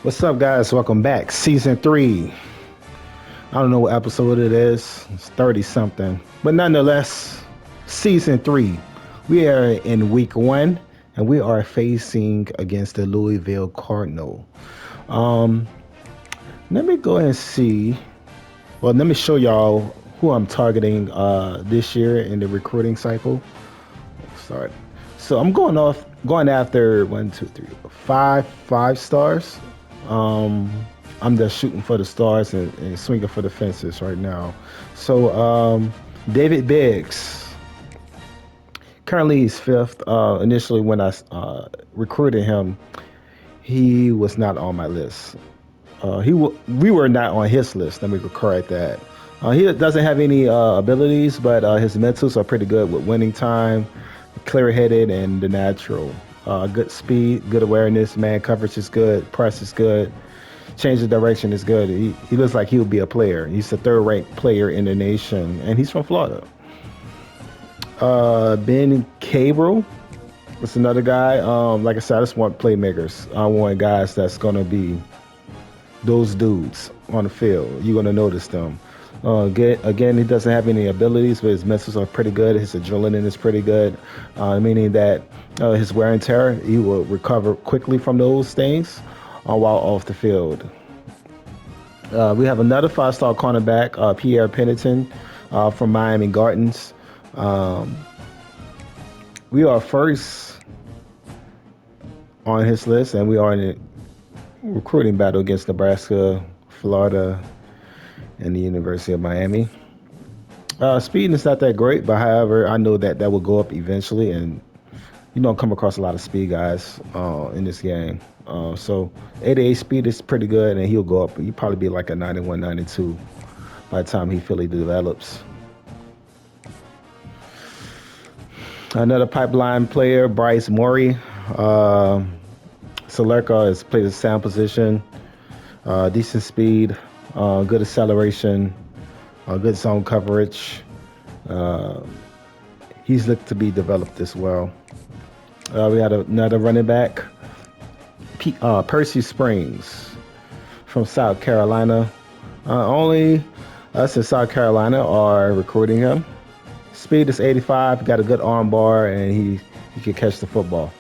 What's up, guys? Welcome back. Season 3. I don't know what episode it is. It's 30 something. But nonetheless, Season 3. We are in week 1 and we are facing against the Louisville Cardinal. Um, Let me go and see. Well, let me show y'all who I'm targeting this year in the recruiting cycle. Start. So I'm going after 5 stars. Um, I'm just shooting for the stars and swinging for the fences right now. So David Biggs, currently he's 5th. Initially, when I recruited him, he was not on my list. We were not on his list. Let me correct that. He doesn't have any abilities, but his mentals are pretty good with winning time, clear-headed, and the natural. Good speed, good awareness, man coverage is good, press is good, change of direction is good. He looks like he would be a player. He's the 3rd-ranked player in the nation, and he's from Florida. Ben Cabral is another guy. Like I said, I just want playmakers. I want guys that's going to be those dudes on the field. You're going to notice them. Again, he doesn't have any abilities, but his mentals are pretty good. His adrenaline is pretty good, meaning that his wear and tear, he will recover quickly from those things while off the field. We have another 5-star cornerback, Pierre Pennington from Miami Gardens. We are first on his list, and we are in a recruiting battle against Nebraska, Florida, and the University of Miami. Speed is not that great, but however, I know that will go up eventually, and you don't come across a lot of speed guys in this game. So 88 speed is pretty good, and he'll go up. He'll probably be like a 91, 92 by the time he fully develops. Another pipeline player, Bryce Morey. Selerka has played the sound position, decent speed, good acceleration, good zone coverage. He's looked to be developed as well. We had another running back, Percy Springs from South Carolina. Only us in South Carolina are recruiting him. Speed is 85, got a good arm bar, and he can catch the football.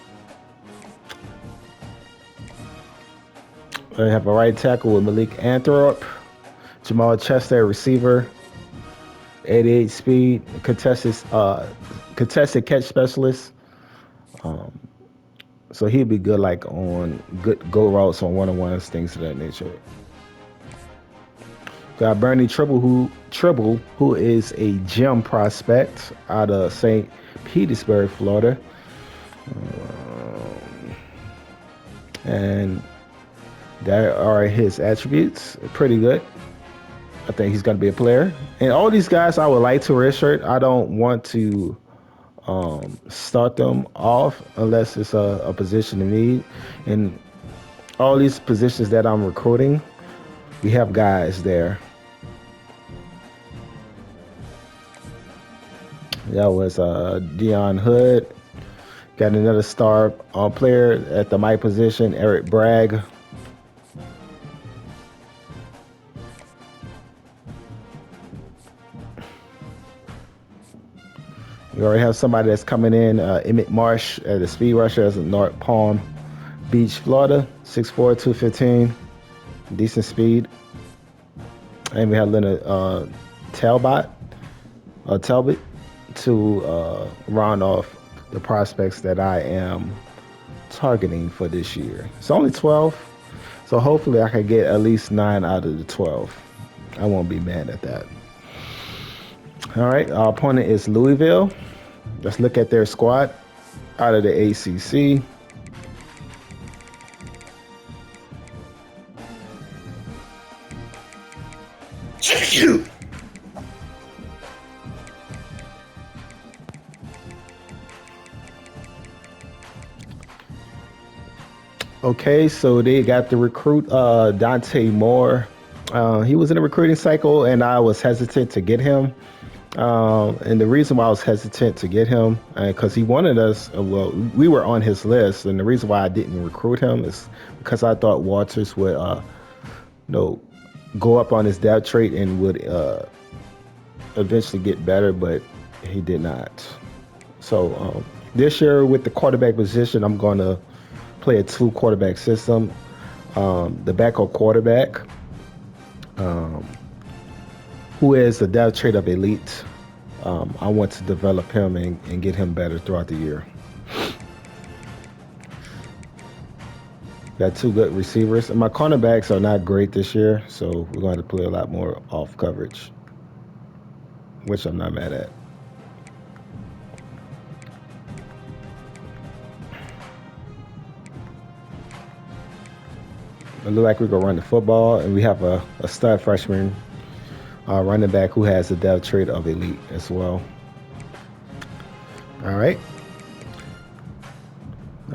We have a right tackle with Malik Anthrop, Jamal Chester, receiver, 88 speed, contested catch specialist. So he'd be good, like on good go routes on one-on-ones, things of that nature. Got Bernie Tribble, who is a gem prospect out of St. Petersburg, Florida, and there are his attributes. Pretty good. I think he's going to be a player. And all these guys I would like to redshirt. I don't want to start them off unless it's a position of need. And all these positions that I'm recruiting, we have guys there. That was Dion Hood. Got another star player at the Mike position, Eric Bragg. We already have somebody that's coming in, Emmett Marsh, as a speed rusher as in North Palm Beach, Florida, 6'4", 215, decent speed. And we have Leonard Talbot to round off the prospects that I am targeting for this year. It's only 12, so hopefully I can get at least 9 out of the 12. I won't be mad at that. All right, our opponent is Louisville. Let's look at their squad out of the ACC. Okay, so they got the recruit Dante Moore. He was in a recruiting cycle, and I was hesitant to get him. And the reason why I was hesitant to get him, because he wanted us, well, we were on his list, and the reason why I didn't recruit him is because I thought Walters would, know, go up on his depth trait and would eventually get better, but he did not. So this year with the quarterback position, I'm going to play a two quarterback system. The backup quarterback, um, who is a depth trait of elite. I want to develop him and get him better throughout the year. Got two good receivers. And my cornerbacks are not great this year, so we're going to play a lot more off coverage, which I'm not mad at. It looks like we're going to run the football, and we have a stud freshman running back who has the depth trait of elite as well. All right.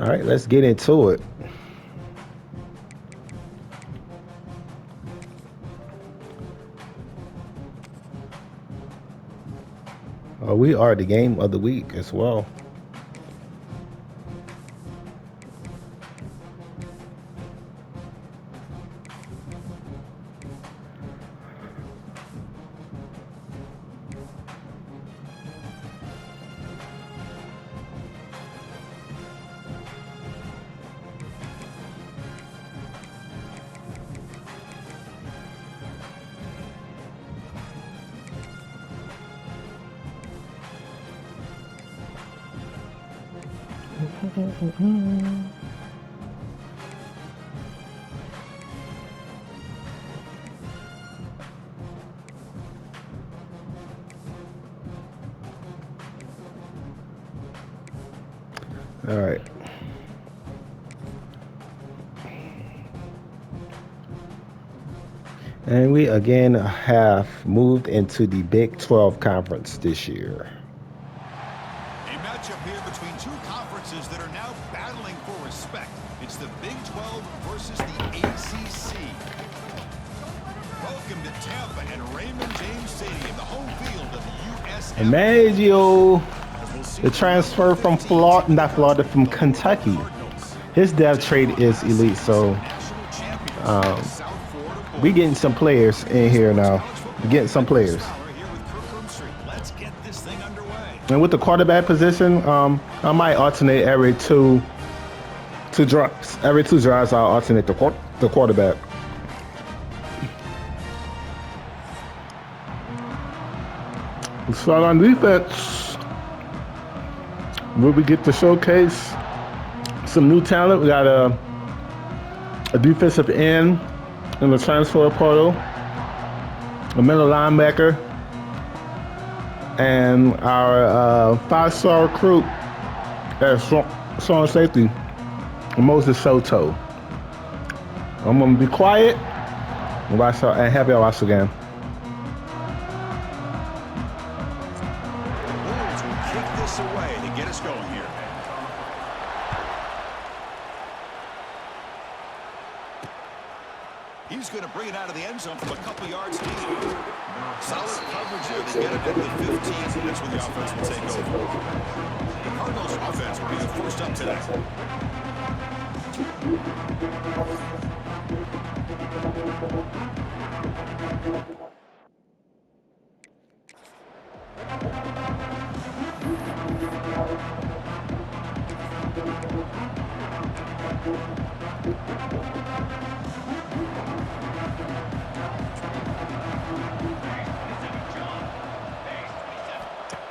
All right, let's get into it. We are the game of the week as well. All right. And we again have moved into the Big 12 conference this year. A matchup here between two conferences that are now battling for respect. It's the Big 12 versus the ACC. Welcome to Tampa and Raymond James Stadium, the home field of the USF. Emmanuel, the transfer from Florida, not Florida, from Kentucky. His depth trait is elite, so we getting some players in here now. We're getting some players. And with the quarterback position, I might alternate every two drives. Every two drives, I'll alternate the quarterback. Let's start on defense. Where we get to showcase some new talent. We got a defensive end in the transfer portal, a middle linebacker, and our five-star recruit at strong safety, Moses Soto. I'm gonna be quiet and have y'all watch the game. Wolves will kick this away to get us going here. He's going to bring it out of the end zone from a couple yards deep. Solid coverage here to get it at the 15. That's when the offense will take over. The Cardinals' offense will be the first up today.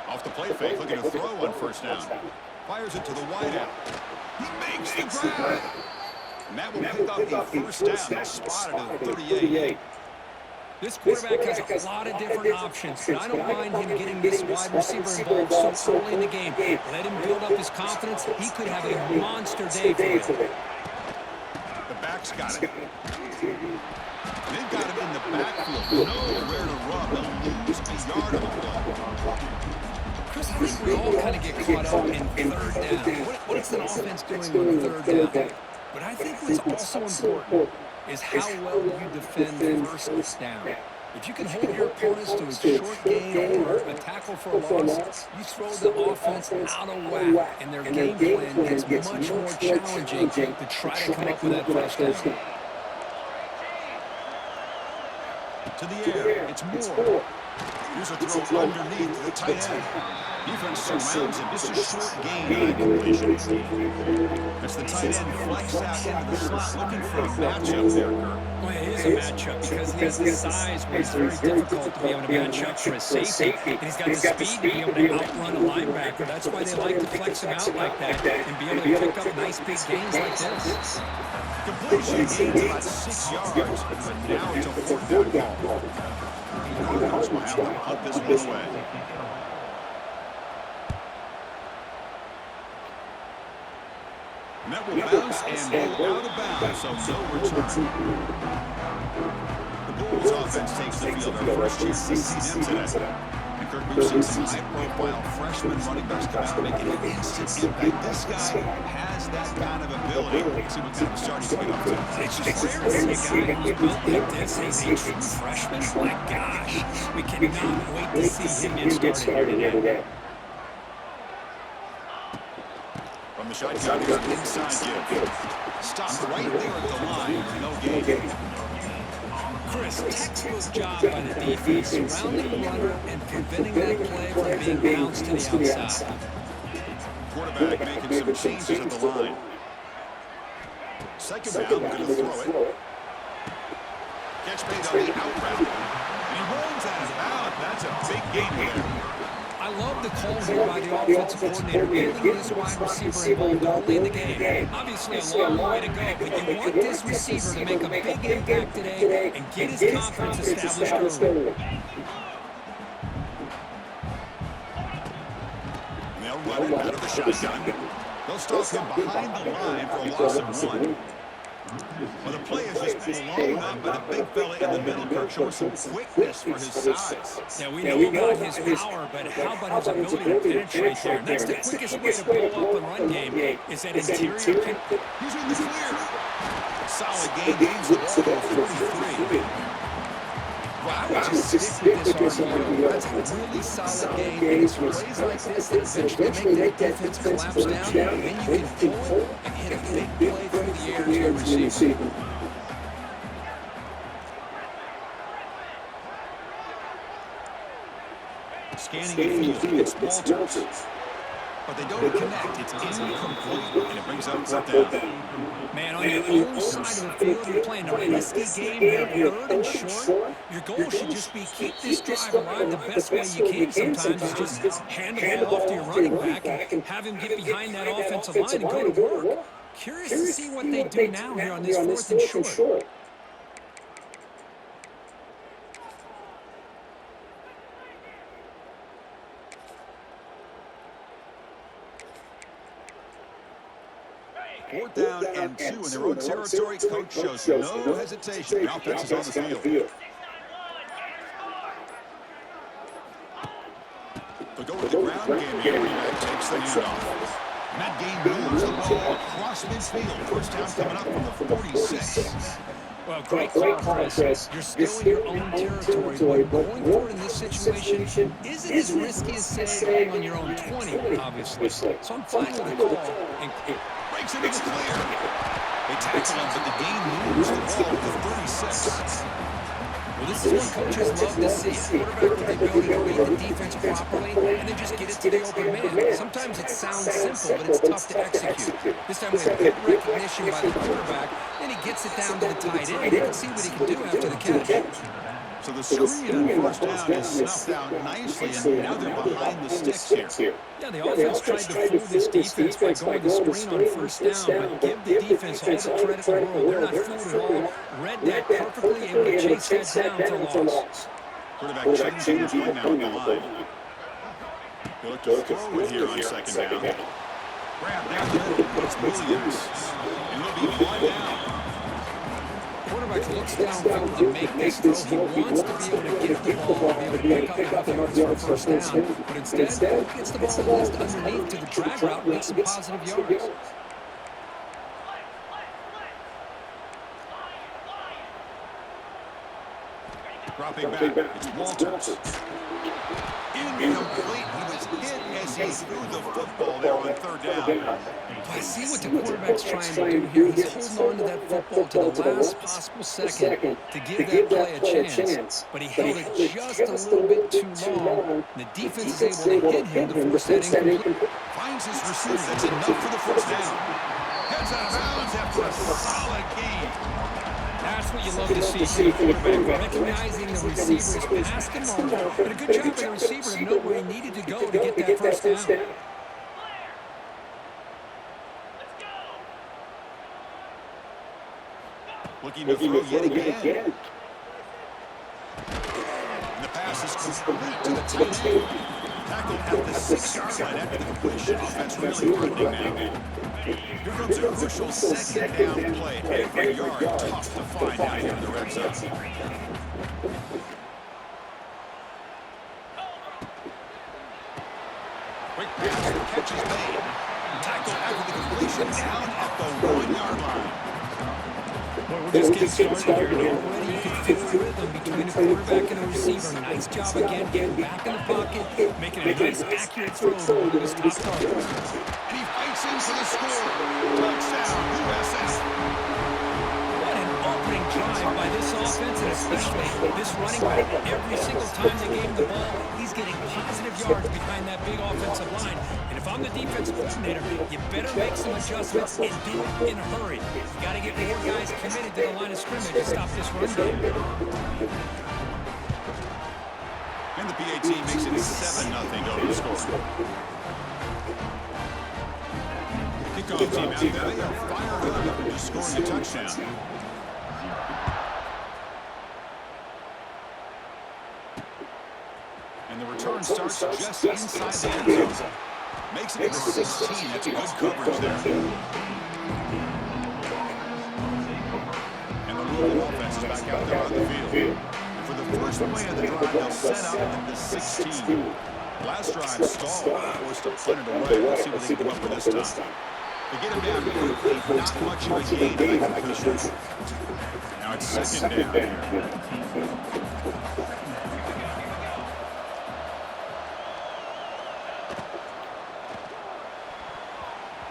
Off the play fake, looking to throw on first down. Fires it to the wideout. He makes the grab. And that will pick up the first down. They'll spot it at the 38. This quarterback has a lot of different options, but I don't mind him getting this wide receiver involved so early in the game. Let him build up his confidence. He could have a monster day for him. The back's got it. They've got him in the backfield. Nowhere to run. They'll lose a yard on the ball. Chris, I think we all kind of get caught up in third down. What is an offense doing on third down? But I think what's also important is how well you defend first down. If you can hold your opponents to a short gain or a tackle for a loss, you throw the offense out of whack, and their game plan gets much more challenging to try to come up with that first down. To the air, it's Moore. Here's a throw underneath the tight end. Defense surrounds him. Just a short gain on that completion. As the tight end flex out into the slot, looking for a matchup there, Kirk. Well, it is a matchup because he has the size where it's very difficult to be able to match up for his safety. And he's got the speed to be able to outrun a linebacker. That's why they like to flex him out like that and be able to pick up nice big gains like this. Completion gains about 6 yards, but now it's a 4th down ball. The Cardinals will have to punt this one away. And that will bounce and go out of bounds, so no return. The Bulls offense takes the field. Our first chance to see them today. And Kirk, we've seen some high-profile freshman running backs come out making an instant impact. This guy has that kind of ability. Let's see what kind of start he can get off to. It's just rare to see a guy who's built like this as a true freshman. My gosh, we cannot wait to see him get started here today. From the shotgun, here's an inside give. Stopped right there at the line. No gain. Chris, textbook job by the defense, surrounding the runner and preventing that play from being bounced to the outside. Quarterback making some changes at the line. Second down, going to throw it. Catch made on the out route. And he rolls out of bounds. That's a big gain there. I love the call here by the offensive coordinator, getting this wide receiver involved early in the game. Obviously a long way to go, but you want this receiver to make a big impact today and get his confidence established early. They'll run it out of the shotgun. They'll stop him behind the line for a loss of 1. Well, the play is just blown up by the big fella in the middle, Kirk, showing some quickness for his size. Yeah, we know about his power, but how about his ability to penetrate there? And that's the quickest way to blow up a run game, is that interior. He's in the clear. Solid gain, gains the ball to 43. Well, I would just stick with this RPO. That's a really solid game. And it's plays like this that eventually make that defense collapse down, and you can pull it and hit a big play through the air to your receiver. Scanning the field, it's Walters. But they don't connect. It's incomplete, and it brings up 4th down. Man, on your own side of the field, you're playing a risky game here, 3rd and short. Your goal should just be keep this drive alive the best way you can. Sometimes is just hand the ball off to your running back and have him get behind that offensive line and go to work. Curious to see what they do now here on this 4th and short. Fourth down and 2 in their own territory. Coach shows no hesitation. The offense is on the field. They'll go with the ground game here. That takes the handoff. And that game moves the ball across midfield. First down coming up from the 46. Well, great call, Chris. You're still in your own territory, but going forward in this situation isn't as risky as, say, going on your own 20, obviously. So I'm fine with the call. And breaks it in the clear. They tackle him, but the game moves the ball to 36. Well, this is what coaches love to see. A quarterback with the ability to read the defense properly and then just get it to the open man. Sometimes it sounds simple, but it's tough to execute. This time we have good recognition by the quarterback, then he gets it down to the tight end. You can see what he can do after the catch. So the screen on 1st down is snuffed out nicely, and now they're behind the sticks here. Yeah, the offense tried to fool this defense by going to screen on 1st down, but give the defense all the credit in the world. They're not fooled at all. Read that perfectly, able to chase that down for loss. Quarterback changing his play now on the line. They look to throw it here on 2nd down. Grab down the middle. It's Williams. And he'll be 1 down. Quarterback looks downfield to make this throw. He wants to be able to get the ball, be able to pick up the yards for 1st down. But instead, gets the ball released underneath to the drag route, makes some positive yards. Dropping back, it's Walters. Incomplete. He was hit as he threw the football there on third down. I see what the quarterback's trying to do here. He's holding on to that football to the last possible second to give that play a chance. But he held it just a little bit too long. The defense is able to hit him to force that incomplete. Finds his receiver. That's enough for the first down. Heads out of bounds after a solid gain. That's what you love to see from the quarterback, recognizing the receiver's past the mark, but a good job by the receiver to know where he needed to go to get that first down. Looking to throw yet again. And the pass is complete to the tight end. Tackled at the 6-yard line after the completion. Offense really running now. Here comes a crucial second down play. Every yard tough to find out here in the red zone. Quick pass, the catch is made. Tackled after the completion down at the 1-yard line. Well, we're just getting started here. Already you can feel the rhythm between the quarterback and the receiver. Nice job again, getting back in the pocket, making a nice, accurate throw to one of his top targets. And he fights in for the score. Touchdown, USF. What an opening drive by this offense, and especially this running back. Every single time they gave him the ball, he's getting positive yards behind that big offensive line. And if I'm the defensive coordinator, you better make some adjustments and do it in a hurry. You got to get more guys committed to the line of scrimmage to stop this run game. And the PA team makes it 7-0 over the score. Kickoff team out there. They are fired up after just scoring a touchdown. And the return starts just inside the end zone. Makes it 16. That's good coverage there. And the Louisville offense is back out there on the field. And for the first play of the drive, they'll set up at the 16. Last drive stalled, forced to punt it away. Let's see what they can come up with this time. They get him down quickly, not much of a gain to make completion. Now it's second down here.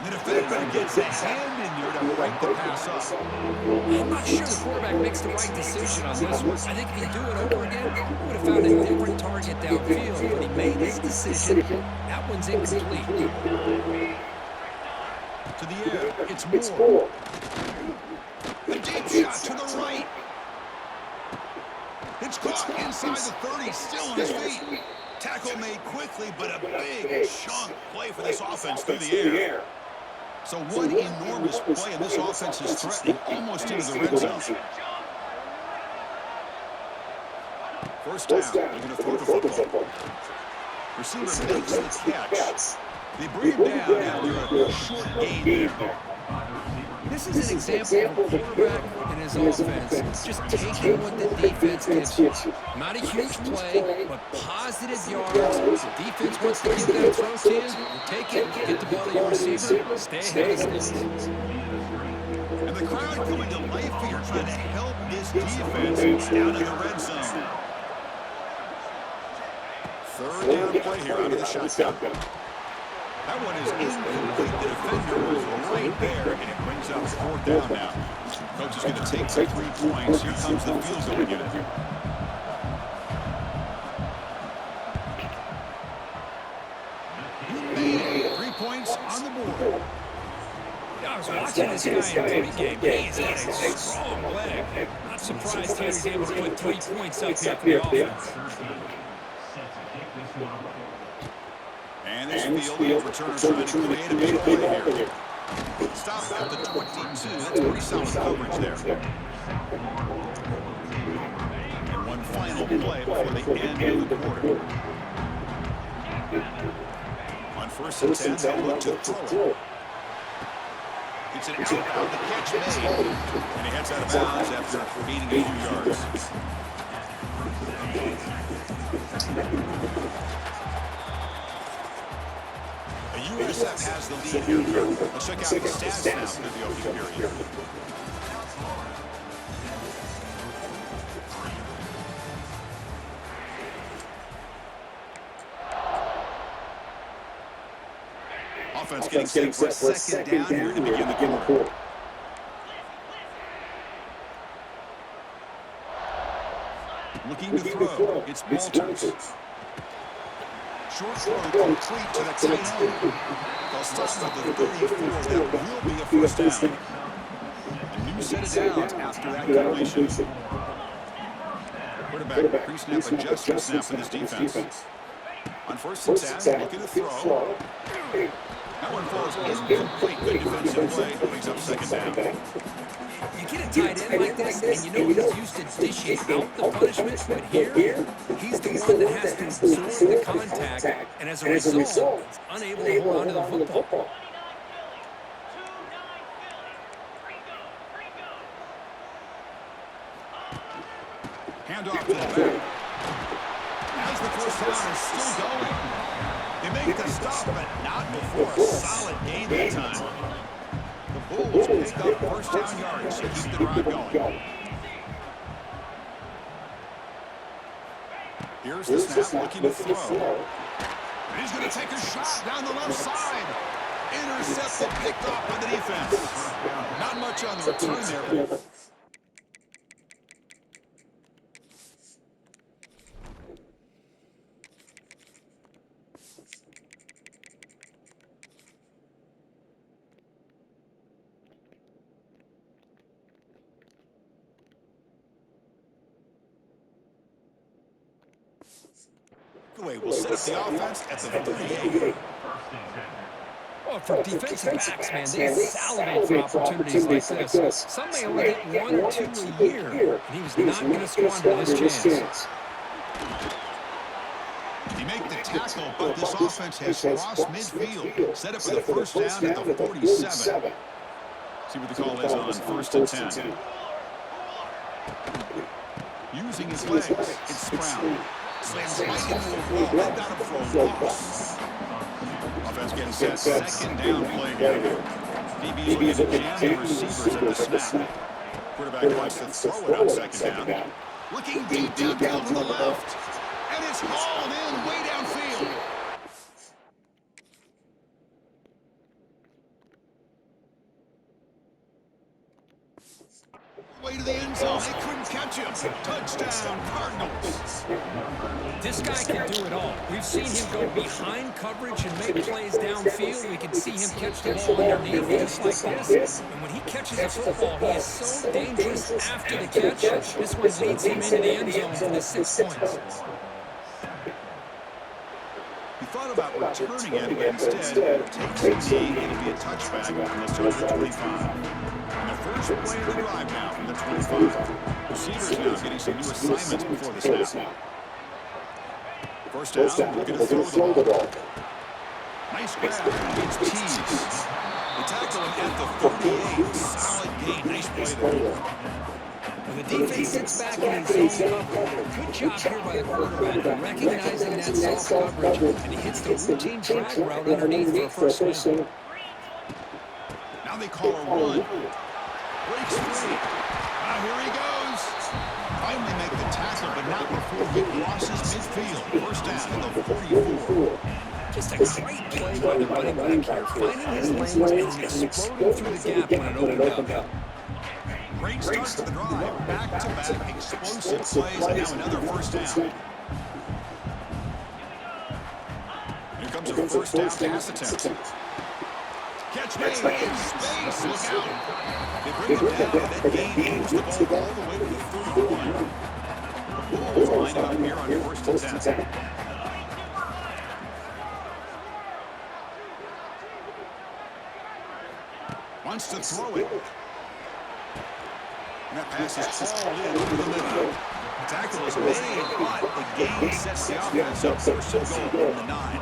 The defender gets a hand in there to break the pass up. I'm not sure the quarterback makes the right decision on this one. I think if he'd do it over again, he would have found a different target downfield, but he made his decision. That one's incomplete. To the air, it's Moore. A deep shot to the right. It's caught inside the 30, still on his feet. Tackle made quickly, but a big chunk play for this offense through the air. So one enormous play, and this offense is threatening almost into the red zone. First down, they're going to throw the football. Receiver makes the catch. They bring him down after a short gain there. This is an example of a quarterback and his offense just taking what the defense gives you. Not a huge play, but positive yards. The defense wants to give that throw to you. You take it, get the ball to your receiver, stay ahead of his legs. And the crowd coming to life here, trying to help this defense down in the red zone. Third down play here out of the shotgun. That one is incomplete. The defender was right there, and it brings up fourth down now. Coach is going to take the 3 points. Here comes the field goal unit. Made 3 points on the board. I was watching this guy in the pregame. He's got a strong leg. Not surprised he was able to put 3 points up here for the offense. And this field returner trying to create a big play here. Stop at the 22. That's pretty solid coverage there. And one final play before the end of the quarter. On first and 10, they'll look to throw. It's an out, the catch made. And he heads out of bounds after gaining a few yards. USF has the lead here. Let's check out the stats now through the opening period. Offense getting set for a second down here to begin the quarter. Looking to throw. It's Walters. Short throw complete to the tight end. They'll stop at the 34. That will be a first down. A new set of downs after that completion. Quarterback pre-snap adjustment snap for this defense. On first and 10, looking to throw. That one falls incomplete. Good defensive play. Brings up second down. You get a tight end like this, and you know he's used to dishing out the punishment, but here, he's the one that has to absorb the contact, and as a result, he's unable to hold on to the football. Hand off to the back. As the first down is still going. They make the stop, but not before a solid gain that time. The Bulls pick up first down yards to keep the drive going. Here's the snap, looking to throw. And he's going to take a shot down the left side. Intercepted, picked off by the defense. Not much on the return there. Will set up the offense at the 38. Well, for defensive backs, man, they salivate for opportunities like this. Some may only get one or two a year, and he was not going to squander this chance. He made the tackle, but this offense has crossed midfield. Set up for the first down at the 47. See what the call is on first and 10. Using his legs, it's Brown. Slams right into the wall. They've got him for a loss. Offense getting set. Second down play here. DB's looking to jam the receivers at the snap. Quarterback wants to throw it on second down. Looking deep downfield to the left. And it's hauled in way downfield. Way to the end zone. They couldn't catch him. Touchdown, Cardinals. This guy can do it all. We've seen him go behind coverage and make plays downfield. We can see him catch the ball underneath just like this. And when he catches the football, he is so dangerous after the catch. This one leads him into the end zone for the 6 points. He thought about returning it, but instead takes the knee. It'll be a touchback from the start of the 25. And the first play of the drive now from the 25. Receivers now getting some new assignments before the snap. First down, looking to throw the ball. Nice grab, gets teased. The tackle him at the 38. Solid gain, nice play there. When the defense sits back in his zone coverage, good job here by the quarterback, recognizing that soft coverage, and he hits the routine drag route underneath for a first down. Now they call a run. Breaks free. Now here he goes. Finally make the tackle, but not before he crosses midfield. First down at the 44. Just a great play by the running back here, finding his lanes and exploding through the gap when it opened up. Great start to the drive. Back-to-back explosive plays, and now another first down. Here comes a first down pass attempt. Catch made in space. Look out. They bring him down, and that gain moves the ball all the way to the 31. The Bulls line up here on first and 10. Wants to throw it. And that pass is hauled in over the middle. The tackle is made, but the gain sets the offense up first and goal from the 9.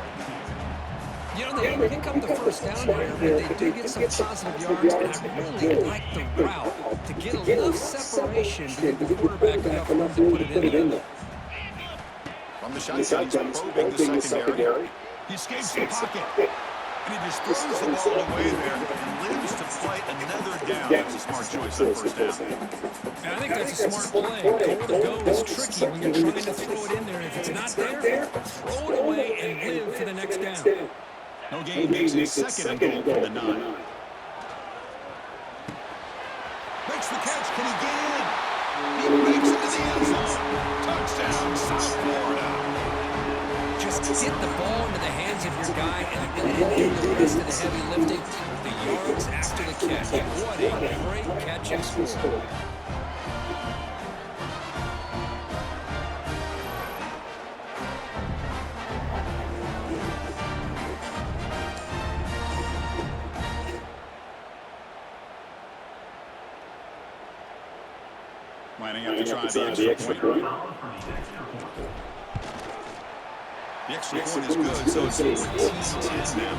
You know, they pick up the first down here, but they do get some positive yards, and I really like the route to get enough separation to give the quarterback enough room to put it in there. From the shotgun, he's probing the secondary. He escapes the pocket. And he just throws the ball away there and lives to play another down. That's a smart choice on first down. And I think that's a smart play. Goal to go is tricky when you're trying to throw it in there. If it's not there, throw it away and live for the next down. No gain gain makes it 2nd and goal from the 9. Makes the catch. Can he get in? He breaks into the end zone. Touchdown, South Florida. Just get the ball into the hands of your guy and let him do the rest of the heavy lifting. The yards after the catch. What a great catch and score. Lining up to try the extra point. The extra point is good, so it's 14-10 now.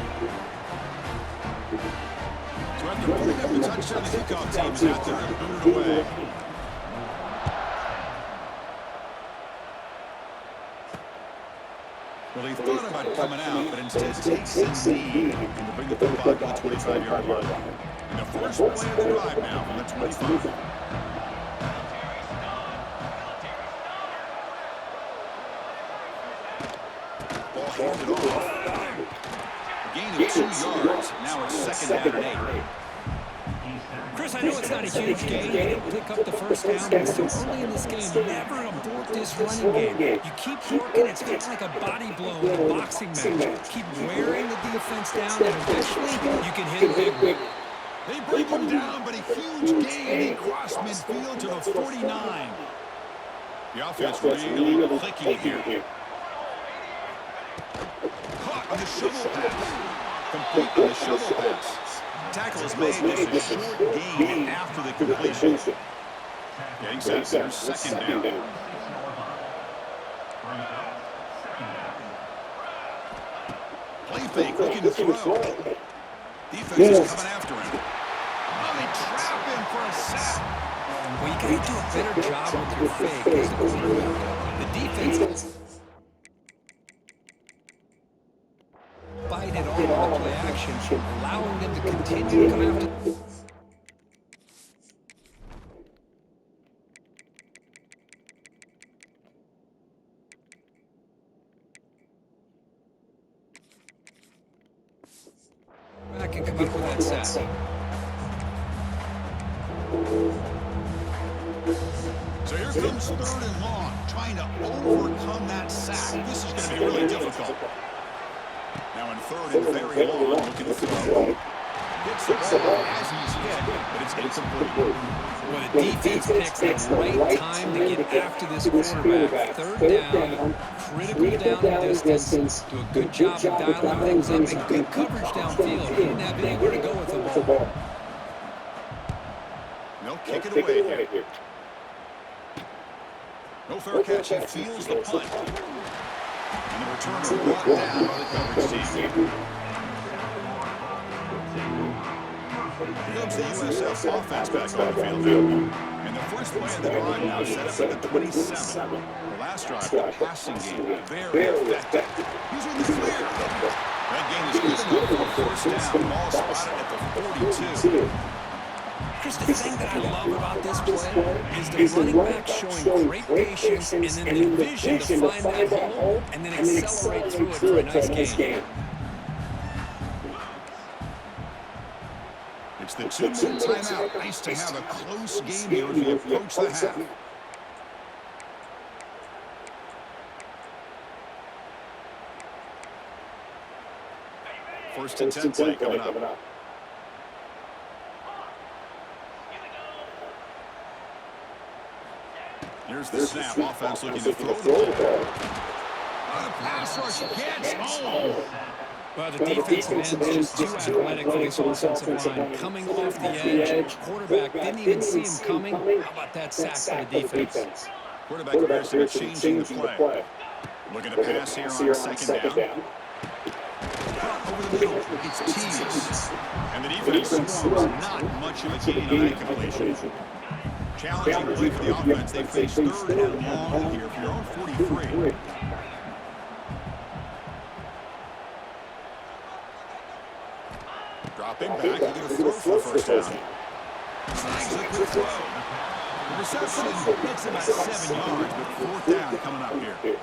So after putting up the touchdown, the kickoff team is out there and booted away. Well, he thought about coming out, but instead takes the knee and to bring the football to the 25-yard line. And the first play of the drive now from the 25. Handed off. A gain of 2 yards. Now it's 2nd down and 8. Chris, I know it's not a huge gain. You didn't pick up the first down, but so early in this game, never abort this running game. You keep working. It's kind of like a body blow in a boxing match. Keep wearing the defense down, and eventually you can hit a big one. They break him down, but a huge gain. He crossed midfield to the 49. The offense really clicking here. On the shovel pass. Complete on the shovel pass. Tackle is made. This is a short gain after the completion. Getting set. There's 2nd down. Play fake. Looking to throw. Defense is coming after him. Oh, they trap him for a sack. Well, you got to do a better job with your fake as the quarterback. The defense bite it all on the play action, allowing them to continue to come after. Back and come up with that sack. So here comes 3rd and long, trying to overcome that sack. This is going to be really difficult. Now in 3rd and very long, looking to throw. Hits the ball as he's hit, but it's incomplete. Well, the defense picks the right time to get after this quarterback. 3rd down, critical down and distance. Do a good job of dialing things up and good coverage downfield. He didn't have anywhere to go with the ball. They'll kick it away here. No fair catch. He feels the punt. And the returner brought down by the coverage team. Here comes the USF offense back on the field now. And the first play of the drive now set up at the 27. The last drive, the passing game, very effective. He's in the clear. That game is good enough for a first down. Ball spotted at the 42. Chris, the thing that I love about this play is the running back showing great patience and then the vision to find that hole and then accelerate through it for a nice gain. It's the 2-minute timeout. Nice to have a close game here as we approach the half. First and 10 play coming up. Here's the snap. Offense looking to throw the ball. On a pass rush against. Oh! Well, the defensive end's just too athletic for this offensive line. Coming off the edge, quarterback didn't even see him coming. How about that sack for the defense? Quarterback Harrison changing the play. Looking to pass here on 2nd down. Over the middle, it's Tease. And the defense swarms. Not much of a gain on that completion. Challenging play for the offense. They face 3rd and long here for your own 43. Dropping back, looking to throw for the first down. Snags a quick throw. The reception gets about 7 yards, but 4th down coming up here.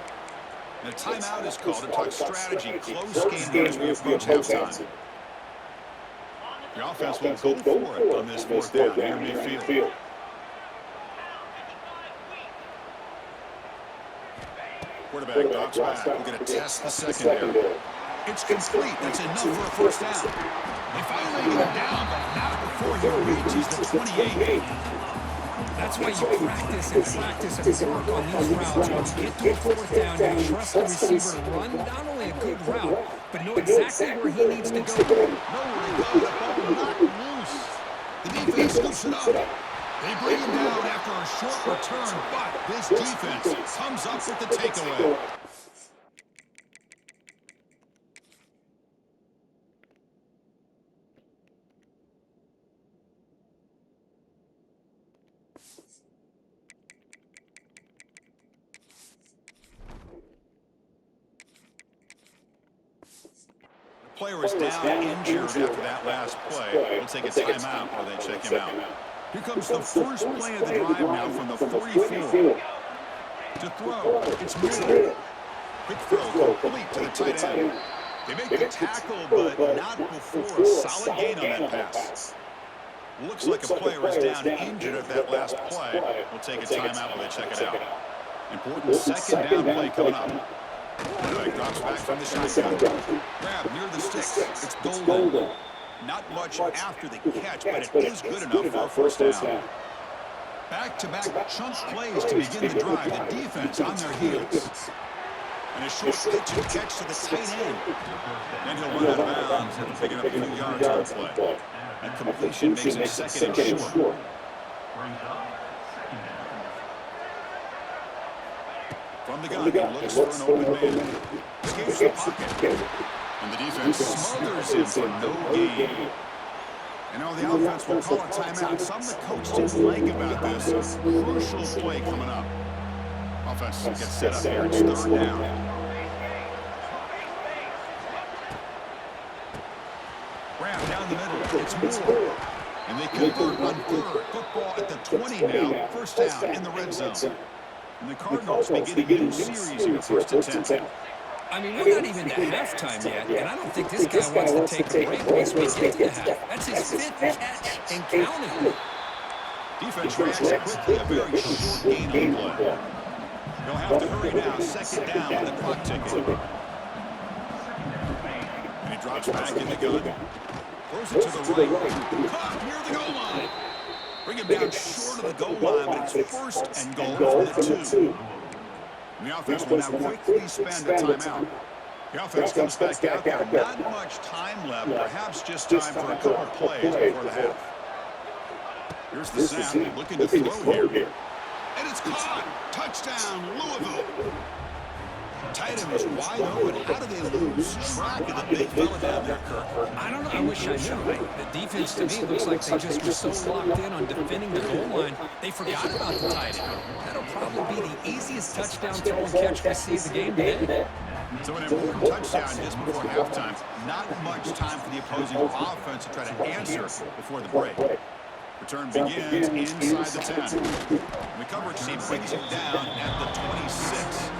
And a timeout is called to talk strategy. Close game here as we approach halftime. The offense will go for it on this fourth down near midfield. Quarterback drops back. We're going to test the secondary. It's complete. That's enough for a first down. They finally get it down, but not before he reaches the 28. That's why you practice and work on these routes. When you get to a fourth down, you trust the receiver to run not only a good route, but know exactly where he needs to go. Nowhere to go. The ball knocked loose. The defense scoops it up. They bring him down after a short return, but this defense comes up with the takeaway. Player is down injured after that last play. They'll take a timeout while they check him out. Here comes the first play of the drive now from the 44. To throw, it's Miller. Quick throw complete to the tight end. They make the tackle, but not before a solid gain on that pass. Looks like a player is down injured at that last play. We'll take a timeout while they check it out. Important second down play coming up. Quarterback drops back from the shotgun. Grab near the sticks. It's golden. Not much after the catch, but it is good enough for a first down. Back-to-back chunk plays to begin the drive. The defense on their heels. And a short pitch and catch to the tight end. Then he'll run out of bounds after picking up a few yards on the play. That completion makes it second and short. From the gun, he looks for an open man. Escapes the pocket. And the defense smothers him for no gain. And now the offense will call a timeout. Something the coach didn't like about this. Crucial play coming up. Offense gets set up here. It's third down. Grab down the middle. It's Moore. And they convert on third. Football at the 20 now. First down in the red zone. And the Cardinals beginning a new series here, first and 10. I mean, we're not even to halftime yet, and I don't think this guy wants to take a break once we get to the half. That's his fifth catch and counting. Defense reacts quickly, a very short gain on the play. They'll have to hurry now, second down with the clock ticking. And he drops back in the gun. Throws it to the right. Caught near the goal line. Bring him down short of the goal line, but it's first and goal for the 2. And the offense will now quickly spend a timeout. The offense comes back out there. Not much time left, perhaps just time for a couple plays before the half. Here's the snap, looking to throw here. And it's caught. Touchdown, Louisville. Tight end was wide open. How did they lose track of the big fella down there, Kirk? I don't know. I wish I knew. The defense, to me, looks like they just were so locked in on defending the goal line, they forgot about the tight end. That'll probably be the easiest touchdown throw and catch we see the game today. So an important touchdown just before halftime. Not much time for the opposing offense to try to answer before the break. Return begins inside the 10. And the coverage team brings it down at the 26.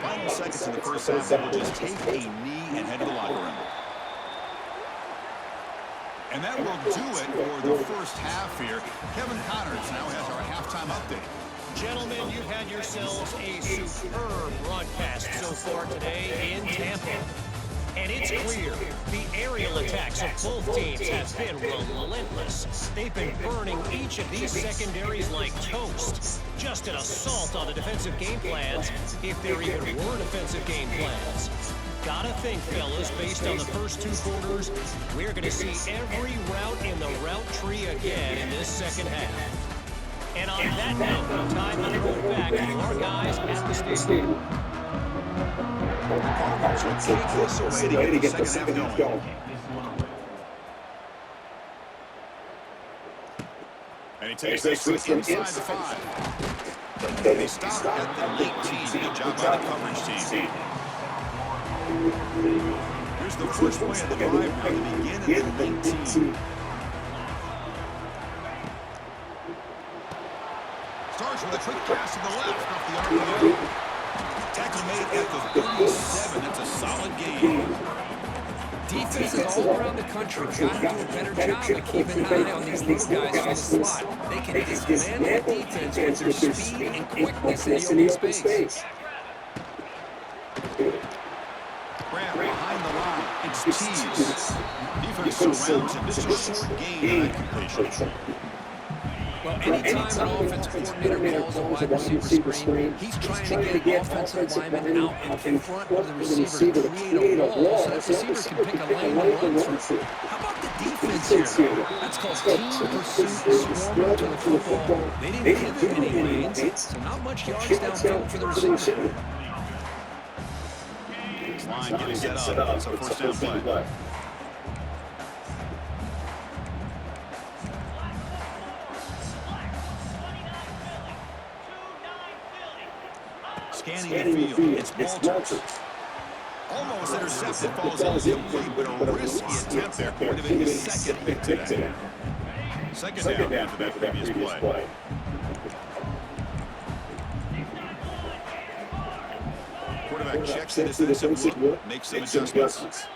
Final seconds in the first half, they will just take a knee and head to the locker room. And that will do it for the first half here. Kevin Connors now has our halftime update. Gentlemen, you've had yourselves a superb broadcast so far today in Tampa. And it's clear the aerial attacks of both teams have been relentless. They've been burning each of these secondaries like toast. Just an assault on the defensive game plans, if there even were defensive game plans. Gotta think, fellas, based on the first 2 quarters, we're going to see every route in the route tree again in this second half. And on that note, time to throw it back to our guys at the stadium. Cardinals will take this away to get the second half going. And he takes this inside the 5. They stop at the 19. Good job by the coverage team. Here's the first play of the drive now to begin at the 19. Starts with a quick pass to the left off the RPO. Tackle made at the 37. That's a solid gain. Defenses all around the country got to do a better job of keeping an eye on these little guys from the slot. They can dismantle the defense with their speed and quickness in the open space. Grab behind the line. It's Cheese. Defense surrounds him. Just a short gain on that completion. Well, anytime an offensive coordinator calls a wide receiver screen, he's trying to get offensive linemen out in front of the receiver to create a wall so that receiver can pick a lane to run through. How about the defense here? That's called team pursuit, swarming to the football. They didn't give him any lanes, so not much yards downfield for the receiver. Line getting set up. It's a first down play. Scanning the field, it's Walters. Almost intercepted, falls incomplete, but a risky attempt there. Would have been his second pick today. Second down after that previous play. Quarterback checks the defensive look, makes some adjustments.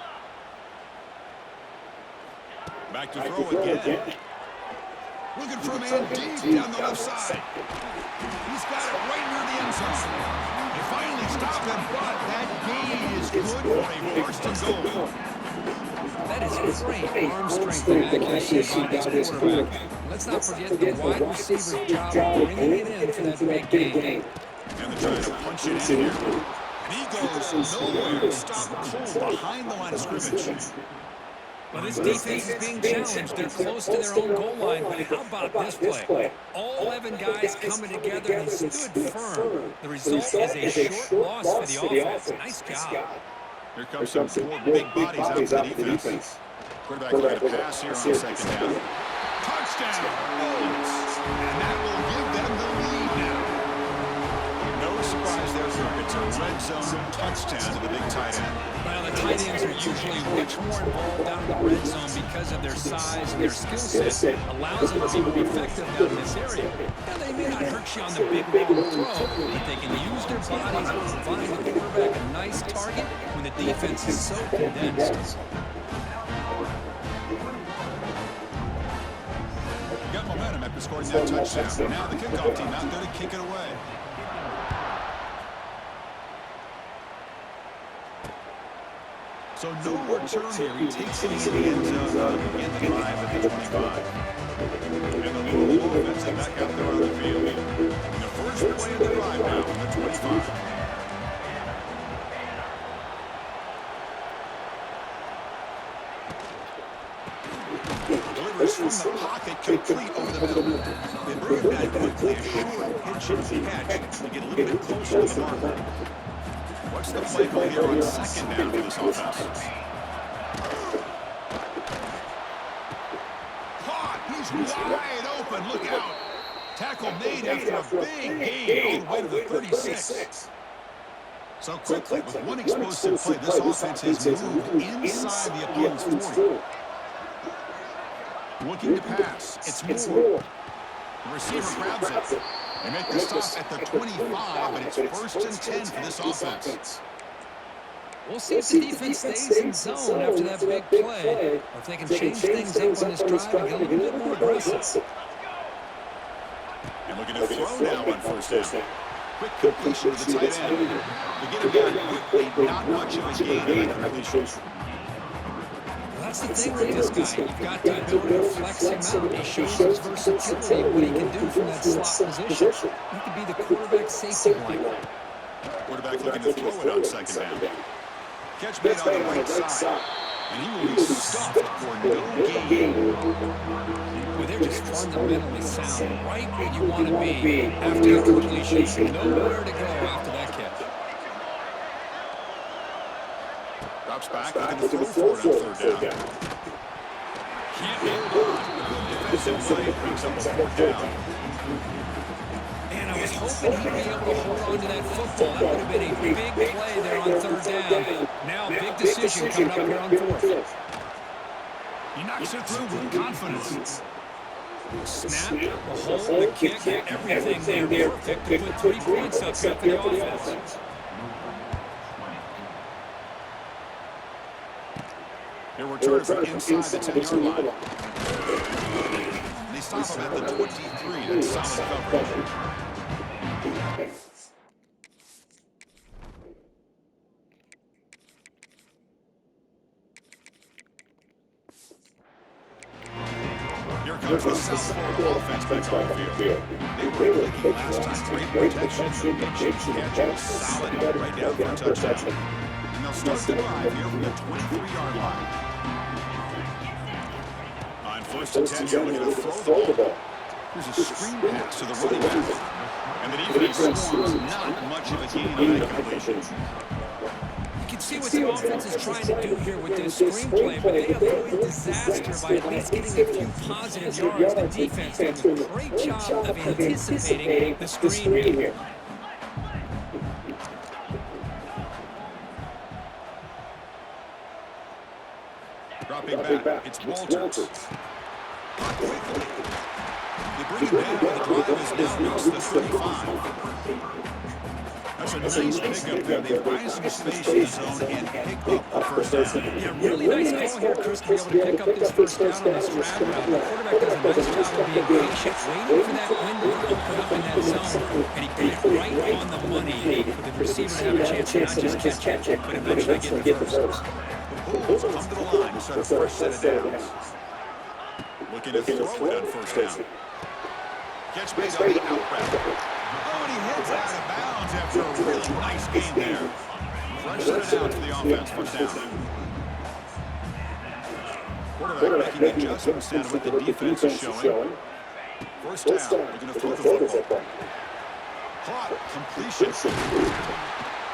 Back to throw again. Looking for a man deep down the left side. He's got it right near the end zone. They finally stop him, but that gain is good for a first and goal. That is great arm strength and accuracy by this quarterback. Let's not forget the wide receiver's job bringing it in for that big gain. And they're trying to punch it in here. And he goes nowhere. Stop cold behind the line of scrimmage. Well, this defense is being challenged. They're close to their own goal line, but how about this play? All 11 guys coming together and stood firm. The result is a short loss for the offense. Nice job. Here comes some four big bodies out to the defense. Quarterback looking to pass here on second down. Touchdown! And that will give them the lead now. No surprise there, sir. It's a red zone touchdown to the big tight end. Well, the tight ends are usually much more involved down in the red zone because of their size and their skill set. Allows them to be more effective down in this area. Now, they may not hurt you on the big long throw, but they can use their bodies to provide the quarterback a nice target when the defense is so condensed. Got momentum after scoring that touchdown. Now the kickoff team out there to kick it away. So no return here. He takes it into the end zone in the drive at the 25. And the Louisville offense is back out there on the field. In the first play of the drive now on the 25. Delivers from the pocket, complete over the middle. They bring it back quickly, a short pitch and catch to get a little bit closer to the marker. What's the play call here on second down for this offense? Caught! He's wide open. Look out! Tackle made after a big gain all the way to the 36. So quickly, with one explosive play, this offense has moved inside the opponent's 40. Looking to pass. It's Moore. The receiver grabs it. They make the stop at the 25, and it's first and 10 for this offense. We'll see if the defense stays in zone after that big play, or if they can change things up on this drive and get a little bit more aggressive. And looking to throw now on first down. Quick completion to the tight end. To get him down quickly, not much of a gain on that completion. That's the thing with this guy. You've got the ability to flex him out. He shows his versatility, what he can do from that slot position. He could be the quarterback safety blanket. Quarterback looking to throw it on second down. Catch made on the right side. And he will be stuffed for no gain. Well, they're just fundamentally sound. Right where you want to be after the completion. Nowhere to go after that catch. Drops back, looking to throw for it on third down. Can't hold on. Defensive play brings up a fourth down. And I was hoping he'd be able to hold on to that football. That would have been a big play there on third down. Now a big decision coming up here on fourth. He knocks it through with confidence. The snap, the hold, the kick, everything there perfect to put 3 points up here for the offense. He'll return it from inside the 10-yard line. They stop him at the 23. That's solid coverage. Here comes the South Florida offense back on the field. They were clicking last time. Great protection. Pitch catch solid right down for a touchdown. And they'll start the drive here from the 23-yard line. On first and 10, you're looking to throw the ball. Here's a screen pass to the running back. And the defense swarms not much of a gain on that completion. You can see what the offense is trying to do here with this screenplay, but they avoid disaster by at least getting a few positive yards. The defense does a great job of anticipating the screen here. Dropping back, it's Walters. Quickly. They bring it down. The drive has now reached the 35. That's a nice pickup there. They find some space in the zone and pick up the first down. Yeah, really nice call here, Chris, to be able to pick up this first down on this drag route. The quarterback does a nice job of being patient, waiting for that window to open up in that zone, and he put it right on the money for the receiver to have a chance to not just catch it, but eventually get the first. The Bulls come to the line to start a fresh set of downs. Looking to throw it on first down. Catch made on the out route. Oh, and he hits out of bounds after a really nice game there. Fresh set of downs for the offense, first down. Quarterback making adjustments down to what the defense is showing. First down, they're going to throw the football. Caught, completion.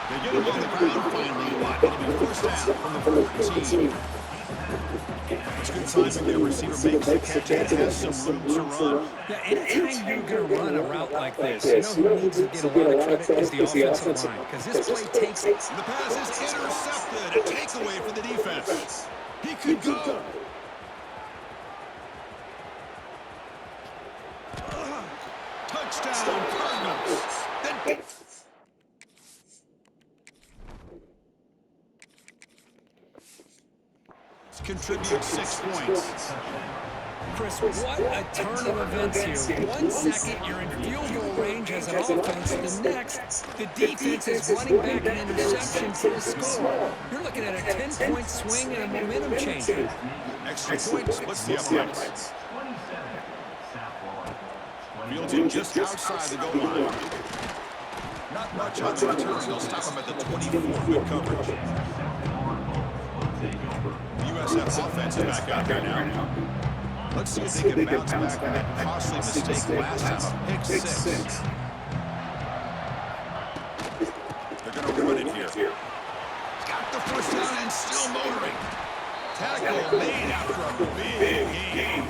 They get him on the ground finally. It'll be first down from the 14. It's good timing there. Receiver makes the catch and has some room to run. Yeah, anytime you're going to run a route like this, you know who needs to get a lot of credit is the offensive line, because this play takes it. The pass is intercepted. A takeaway for the defense. He could go. Touchdown, Cardinals. Contribute 6 points. Chris, what a turn of events here. 1 second, you're in field goal range as an offense. The next, the defense is running back an interception for the score. You're looking at a 10-point swing and a momentum change. Extra point splits the uprights. Fielded just outside the goal line. Not much on the return. They'll stop him at the 24. Good coverage. The USF offense is back out there now. Let's see if they can bounce back from that costly mistake last time, a pick 6. They're going to run it here. Got the first down and still motoring. Tackle made after a big game.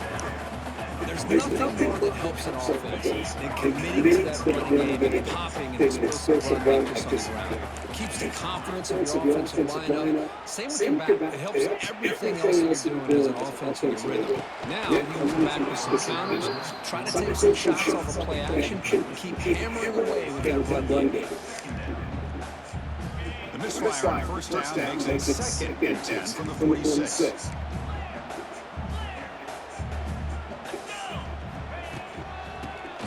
There's nothing more that helps an offense than committing to that running game and popping an explosive run just on the ground. Keeps the confidence of your offensive line up. Same with your back. It helps everything else that you're doing as an offense with your rhythm. Now you move back with some counters, try to take some shots off of play action, and keep hammering away with that run game. The misfire on first down makes it 2nd and 10 from the 46.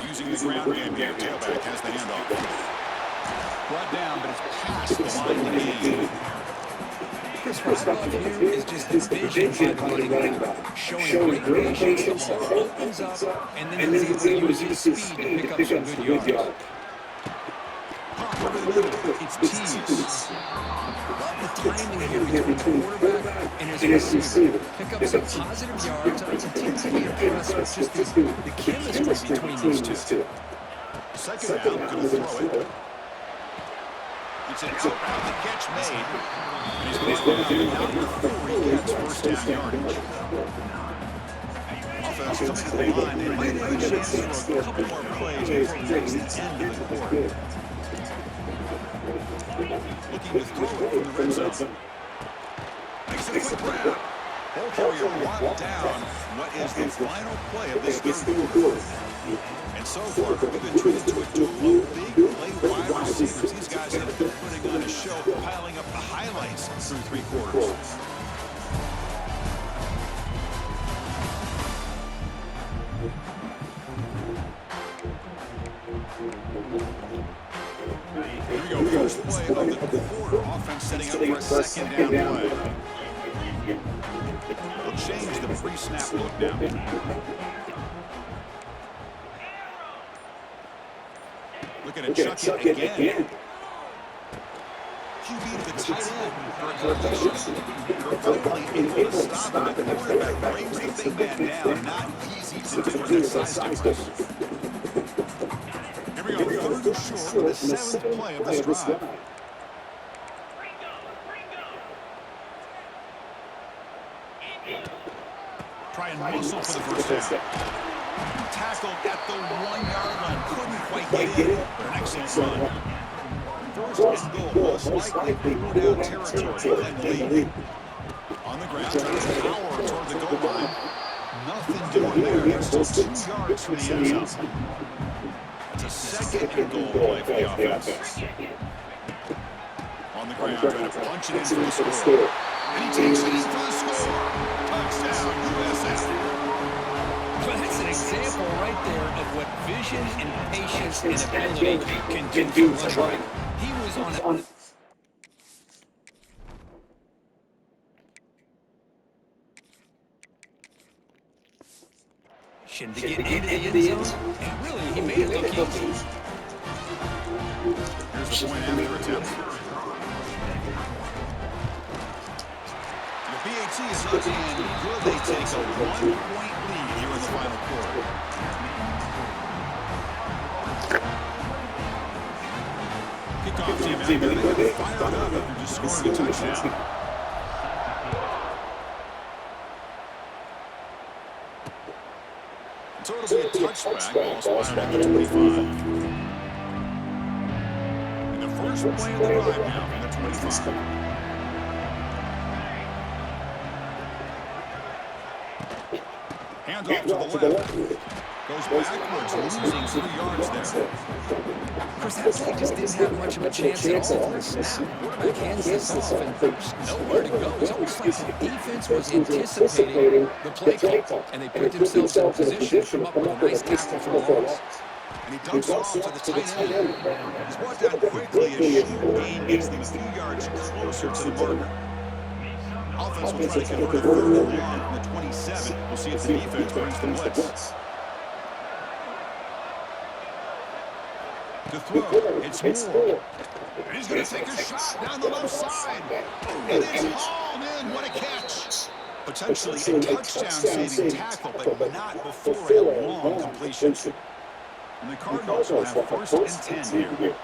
Using the ground game here, tailback has the handoff. Brought down, but it's past the line of the game. Chris, what I love here is just the vision by the running back, showing great patience, the ball opens up, and then he's able to use his speed to pick up some good yards. Over the middle, it's teased. Love the timing here between the quarterback and his receiver. Pick up some positive yards. I continue to be impressed with just the chemistry between these two. Second down, going to throw it. It's an out route, the catch made. And he's brought down out before he gets first down yardage. Offense coming to the line. They might have a chance for a couple more plays before it reaches the end of the quarter. Looking to throw it from the red zone. Makes a quick grab. Ball carrier brought down what is the final play of this third quarter. And so far, we've been treated to a duel of big play wide receivers. These guys have been putting on a show, piling up the highlights through three quarters. Here we go, first play of the quarter. Offense setting up for a second down play. They'll change the pre-snap look now. Looking to chuck it again. QB to the tight end for a completion. They're finally able to stop him. The quarterback brings the big man down. Not easy to do with that size difference. Here we go, third and short with the seventh play of this drive. Try and muscle for the first down. Tackled at the 1-yard line. Couldn't quite get in, but an excellent run. First and goal, most likely throw down territory behind the lead. On the ground, trying to power toward the goal line. Nothing doing there. They're still 2 yards from the end zone. It's a second and goal play for the offense. On the ground, trying to punch it in for the score. And he takes it in for the score. Touchdown, USF. Well, that's an example right there of what vision and patience and ability can do for running. He was on it. To get into the end zone, and really, he made it look easy. Here's the point after attempt. The BAT is up and good. They take a 1-point lead here in the final quarter. Kickoff team out there. They got fired up after just scoring a touchdown. So it'll be a touchback, ball spotted at the 25. And the first play of the drive now from the 25. Hands off to the left. Goes backwards, losing 3 yards there. Of course, that play just didn't have much of a chance at all for a snap. Quarterback hands this off, and there's nowhere to go. It's almost like the defense was anticipating the play call, and they put themselves in position to come up with a nice tackle for loss. And he dumps off to the tight end. He's brought down quickly as short gain gets them a few yards closer to the marker. Offense will try to convert a third and long from the 27. We'll see if the defense brings the blitz. To throw, it's Moore. And he's going to take a shot down the left side. And it's hauled in. What a catch. Potentially a touchdown-saving tackle, but not before a long completion. And the Cardinals will have first and 10 here.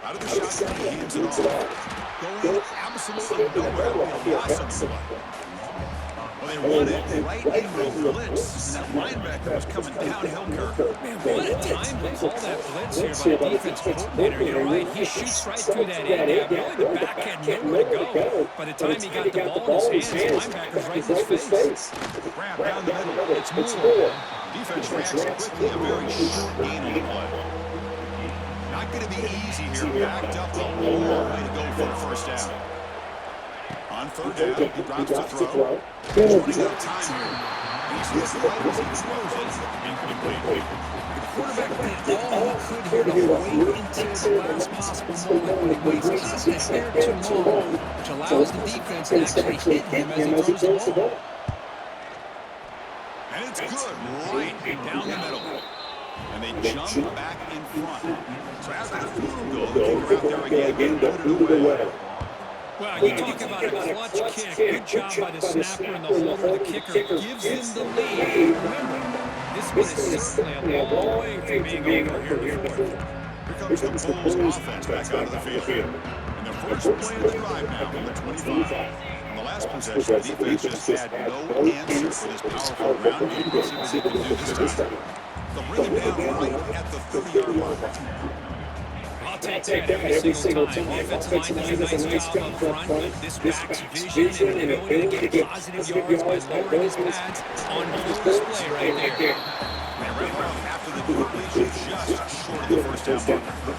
Out of the shotgun, he hands it off. Going absolutely nowhere. It'll be a loss on the play. Well, they run it right into a blitz, and that linebacker was coming downhill curve. Man, what a time to call that blitz here by the defense coordinator. You're right, he shoots right through that end. Really, the back had nowhere to go. By the time he got the ball in his hands, the linebacker's right in his face. Grab down the middle, it's Moore. Defense reacts quickly, a very short gain on the play. Not going to be easy here, backed up a long way to go for the first down. On third down, he drops to throw. He's running out of time here. He's hit right as he throws it. Incomplete. The quarterback did all he could here to wait until the last possible moment, but he waits just a hair too long, which allows the defense to actually hit him as he throws the ball. And it's good, right down the middle. And they jump back in front. So after the field goal, the kicker out there again, put it away. Well, you talk about a clutch kick. Good job by the snapper and the holder. The kicker gives them the lead. Remember, this one is certainly a long way from being over here before. Here comes the Bulls offense back out of the field. And the first play of the drive now from the 25. On the last possession, the defense just had no answer for this powerful ground game. Let's see what they can do this time. They'll bring him down right at the 30-yard line. I'll attack that every single time. Offensive line does a nice job up front. This back's vision and ability to get positive yards by lowering his pads on full display right there. They wrap up after the completion just short of the first down marker.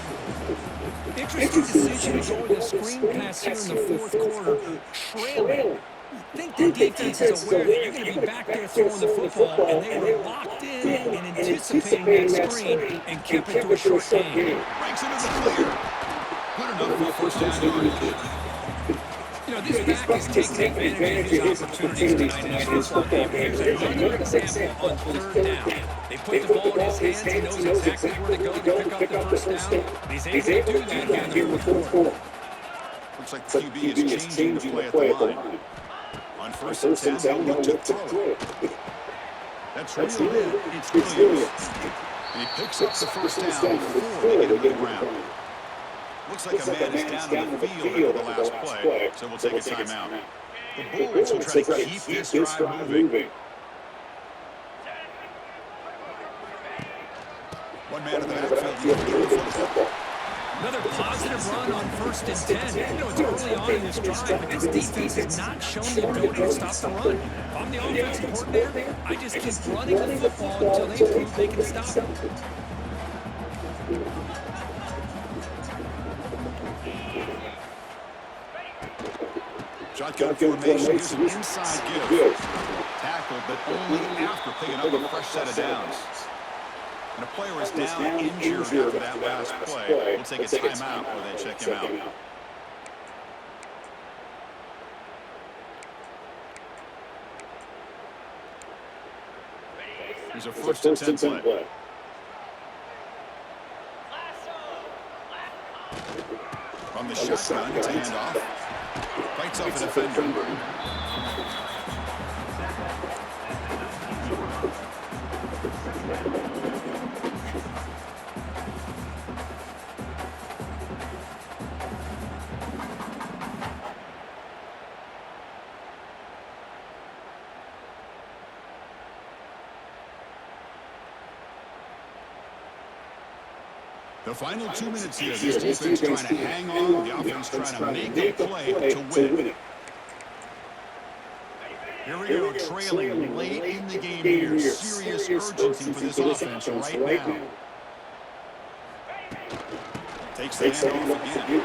Interesting decision to go with a screen pass here in the fourth quarter, trailing. I think the defense is aware that you're going to be back there throwing the football, and they were locked in and anticipating that screen and kept it to a short game. Breaks into the clear. Good enough for first down yardage. You know, this back is taking advantage of his opportunities tonight in this football game. Here's another example on third down. They put the ball in his hands. He knows exactly where to go to pick up the first down. He's able to do that here in the fourth quarter. Looks like the QB is changing the play at the line. On first and 10, they'll look to throw. That's reeled in. It's Williams. And he picks up the first down before they get him to the ground. Looks like a man is down in the field at the last play, so we'll take a timeout. The Bullets will try to keep this drive moving. One man in the backfield looking for the football. Another positive run on first and 10. You know, it's early on in this drive, but this defense has not shown the ability to stop the run. If I'm the offensive coordinator, I just keep running the football until they prove they can stop it. Shotgun formation is an inside give. Tackled, but only after picking up a fresh set of downs. And a player is down injured after that last play. We'll take a timeout while they check him out. Here's a first and 10 play. From the shotgun, it's a handoff. Fights off a defender. The final 2 minutes here. This defense trying to hang on. The offense trying to make a play to win it. Here we go, trailing late in the game here. Serious urgency for this offense right now. Takes the handoff again.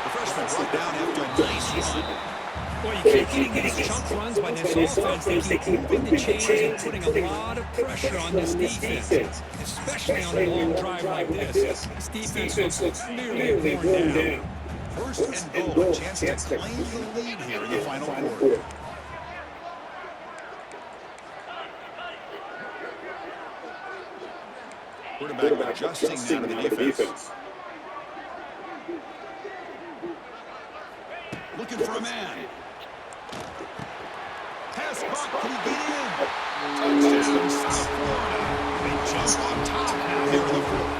The freshman brought down after a nice run. Well, you keep getting these chunk runs by this offense. They keep moving the chains and putting a lot of pressure on this defense, especially on a long drive like this. This defense looks clearly worn down. First and goal, a chance to claim the lead here in the final quarter. Quarterback adjusting now to the defense. Looking for a man. Pass caught, can he get in? Touchdown, South Florida. They jump on top now here in the fourth.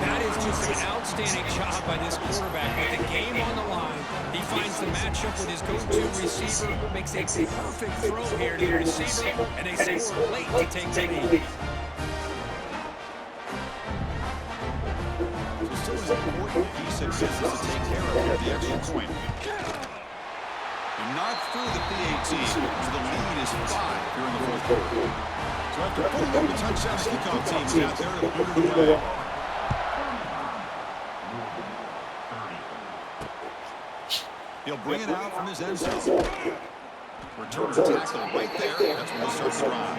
That is just an outstanding job by this quarterback with the game on the line. He finds the matchup with his go-to receiver, makes a perfect throw here to the receiver, and they score late to take the lead. Still an important piece of business to take care of here at the extra point. And not through the PAT, so the lead is 5 here in the fourth quarter. So after putting up the touchdown, the kickoff team is out there to put it away. He'll bring it out from his end zone. Return tackle right there. That's when he'll start the drive.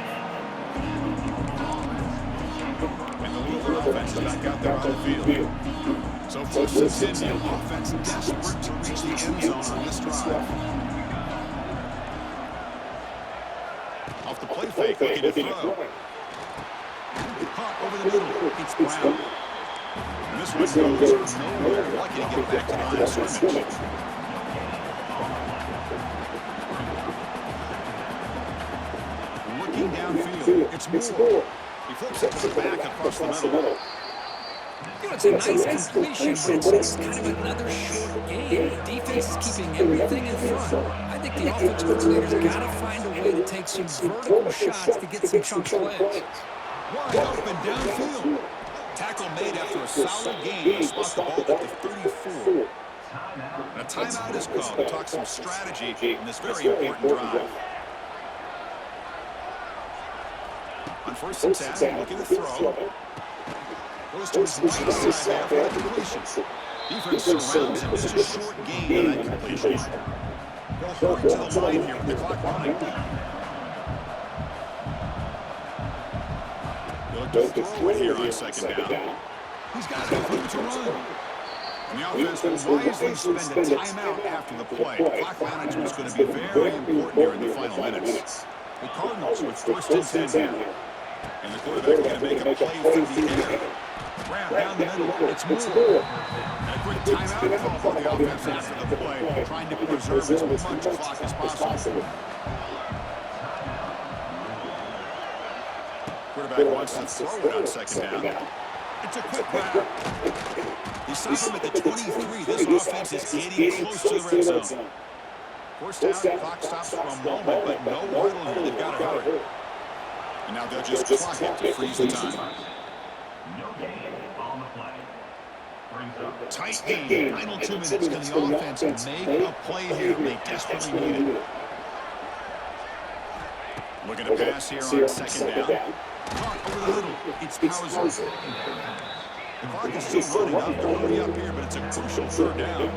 And the Louisville offense is back out there on the field. So first and 10, the offense desperate to reach the end zone on this drive. Off the play fake, looking to throw. Caught over the middle. It's Brown. And this one goes nowhere. Lucky to get back to the line of scrimmage. Looking downfield, it's Moore. He flips it to the back across the middle. You know, it's a nice completion, but it's kind of another short game. The defense is keeping everything in front. I think the offensive coordinator's got to find a way to take some vertical shots to get some chunk plays. Wide open downfield. Tackle made after a solid gain. He'll spot the ball at the 34. And a timeout is called to talk some strategy in this very important drive. On first and 10, looking to throw. Goes to his right side there for the completion. Defense surrounds him. Just a short gain on that completion. They'll hurry to the line here with the clock running. They'll look to throw it here on second down. He's got enough room to run. And the offense will wisely spend a timeout after the play. Clock management is going to be very important here in the final minutes. The Cardinals with first and 10 here. And the quarterback is going to make a play through the air. Wrap down the middle. It's Moore. And a quick timeout call for the offense after the play, trying to preserve as much clock as possible. Quarterback wants to throw it on second down. It's a quick grab. He stops him at the 23. This offense is getting close to the red zone. First down, clock stops for a moment, but no huddle here. They've got to hurry. And now they'll just clock it to freeze the time. Tight game. Final 2 minutes. Can the offense make a play here? They desperately need it. Looking to pass here on second down. Caught over the middle. It's Hauser. The clock is still running. Up to hurry up here, but it's a crucial third down.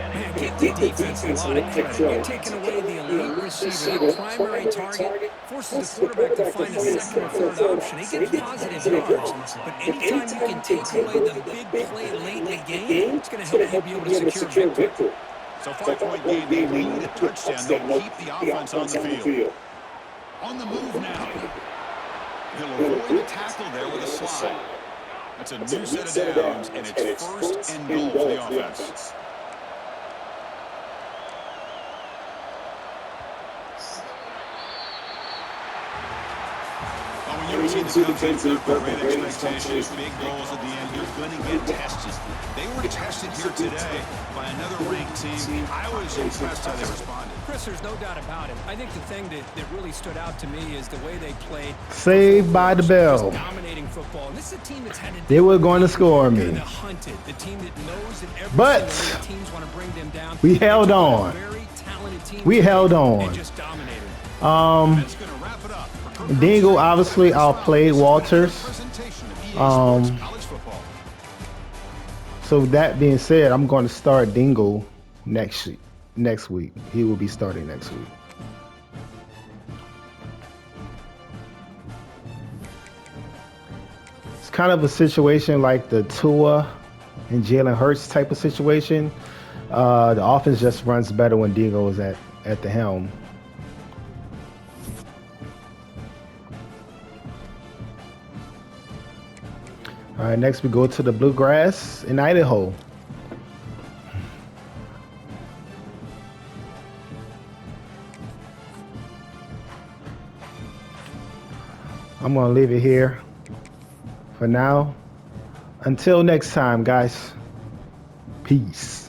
Man, give the defense a lot of credit. You're taking away the elite receiver, the primary target, forces the quarterback to find a second or third option. He gets positive yards, but anytime you can take away the big play late in the game, it's going to help you be able to secure victory. So 5-point game, they need a touchdown. They'll keep the offense on the field. On the move now. He'll avoid the tackle there with a slide. That's a new set of downs, and it's first and goal for the offense. When you're a team that comes in with great expectations, big goals at the end, you're going to get tested. They were tested here today by another ranked team. I was impressed how they responded. Chris, there's no doubt about it. I think the thing that really stood out to me is the way they played. Saved by the bell. Dominating football. And this is a team that's had to They were going to score me. Hunted. The team that knows that every But single teams want to bring them down. We held on. We held on. Just dominated. That's going to wrap it up. Dingle obviously outplayed Walters. So that being said, I'm going to start Dingle next week. He will be starting next week. It's kind of a situation like the Tua and Jalen Hurts type of situation. The offense just runs better when Dingle is at the helm. All right, next we go to the Bluegrass in Idaho. I'm going to leave it here for now. Until next time, guys. Peace.